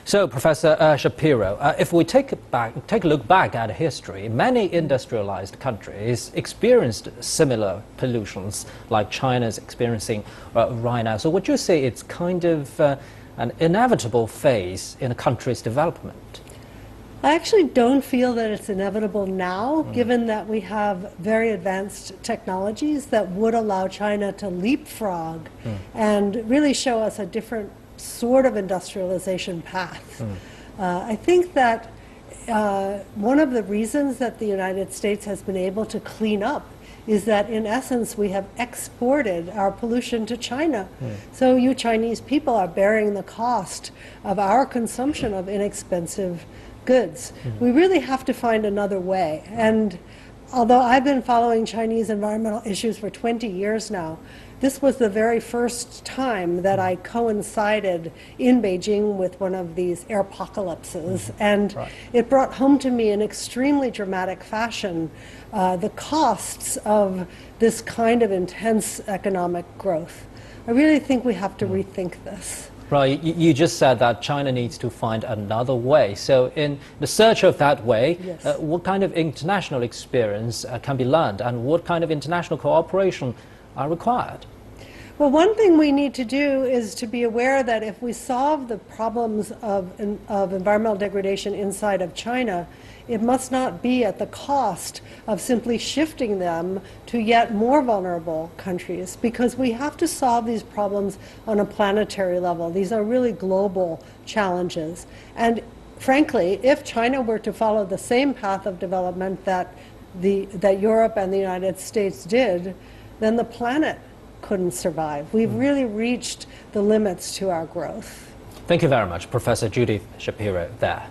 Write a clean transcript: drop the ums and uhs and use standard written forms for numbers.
So, Professor Shapiro, if we take a look back at history, many industrialized countries experienced similar pollutions like China is experiencing right now. So would you say it's kind of an inevitable phase in a country's development? I actually don't feel that it's inevitable now, given that we have very advanced technologies that would allow China to leapfrog and really show us a different sort of industrialization path. I think that one of the reasons that the United States has been able to clean up is that in essence we have exported our pollution to China. So you Chinese people are bearing the cost of our consumption of inexpensive goods. We really have to find another way. And although I've been following Chinese environmental issues for 20 years now, this was the very first time that I coincided in Beijing with one of these airpocalypses. And it brought home to me in extremely dramatic fashion the costs of this kind of intense economic growth. I really think we have to rethink this. Right, you just said that China needs to find another way. So in the search of that way, what kind of international experience can be learned and what kind of international cooperation are required? Well, one thing we need to do is to be aware that if we solve the problems of environmental degradation inside of China, it must not be at the cost of simply shifting them to yet more vulnerable countries, because we have to solve these problems on a planetary level. These are really global challenges. And frankly, if China were to follow the same path of development that Europe and the United States did, then the planet couldn't survive. We've really reached the limits to our growth. Thank you very much, Professor Judith Shapiro there.